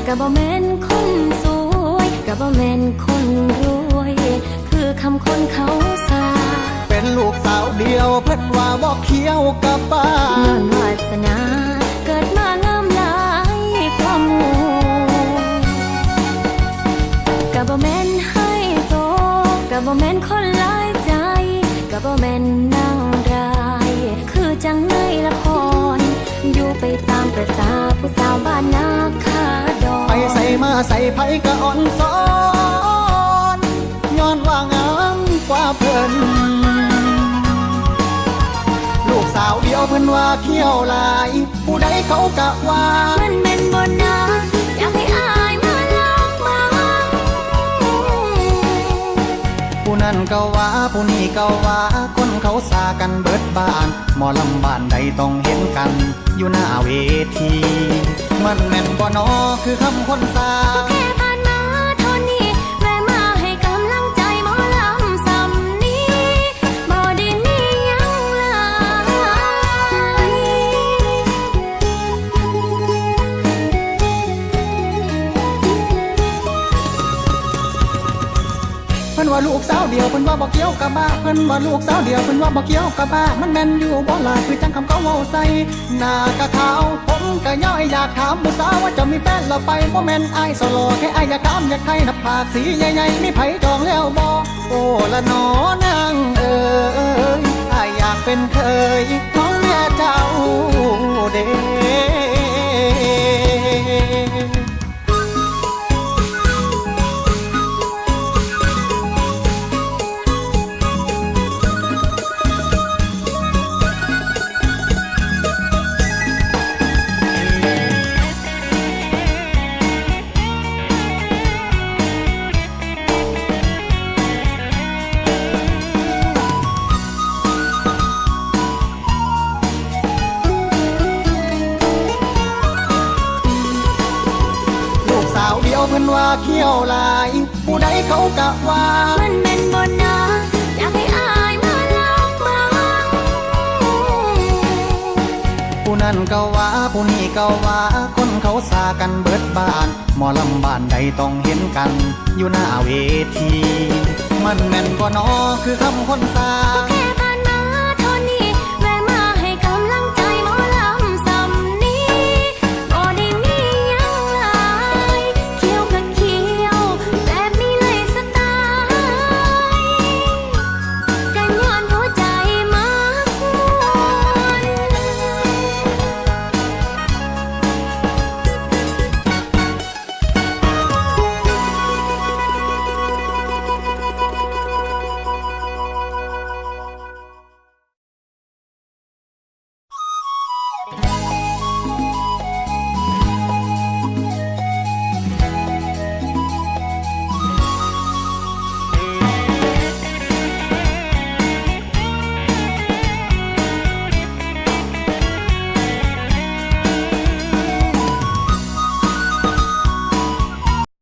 ก็บ่แม่นคนสวยก็บ่แม่นคนรวยคือคำคนเขาสาเป็นลูกสาวเดียวเพิ่นว่าบ่เคี้ยวกับบ้าย้อนวาสนาเกิดมางามหลายกว่าหมู่ก็บ่แม่นให้โซก็บ่แม่นคนหลายใจก็บ่แม่นนางร้ายคือจังในละครอยู่ไปตามประสาผู้สาวบ้านนาคาดอนไปใส่มาใส่ไผก็อ่อนซ้อนย้อนว่างามกว่าเพิ่นลูกสาวเดียวเพิ่นว่าเขี้ยวหลายผู้ใดเขากะว่ามันเป็นบนนาอยากให้อายมาลองมาผู้นั้นก็ว่าผู้นี้ก็ว่าคนเขาสากันเบิดบ้านหมอลำบ้านใดต้องเห็นกันอยู่หน้าเวทีมันแม่นบ่นอคือคำคนสาแค่ผ่านมาเท่านี้แวะมาให้กำลังใจหมอลำสำนี้บ่ได้มีหยังหลายเพิ่นว่าลูกสาวเดียวเพิ่นว่าบ่เกี่ยวกับบ้าเพิ่นว่าลูกสาวเดียวเพิ่นว่าบ่เกี่ยวกับบ้ามันแม่นอยู่บ่ล่ะคือจังคำเขาเว้าใส่หน้ากะขาวผมก็ย้อยอยากถามผู้สาวว่าจะมีแฟนแล้วไปบ่แม่นอ้ายสโลแค่อ้ายอยากถามอยากให้หน้าผากสีใหญ่ๆมีไผจองแล้วบ่โอ้ละน้อนางเอ้ยอ้ายอยากเป็นเคยของแม่เจ้าเด้สาวเดียวเพิ่นว่าเขี้ยวหลายผู้ใดเขากะว่ามันเป็นบนนาอยากให้อายมาลองมาผู้นั้นก็ว่าผู้นี้ก็ว่าคนเขาสากันเบิดบ้านหมอลำบ้านใดต้องเห็นกันอยู่หน้าเวทีมันแม่นบ่นอคือคำคนสา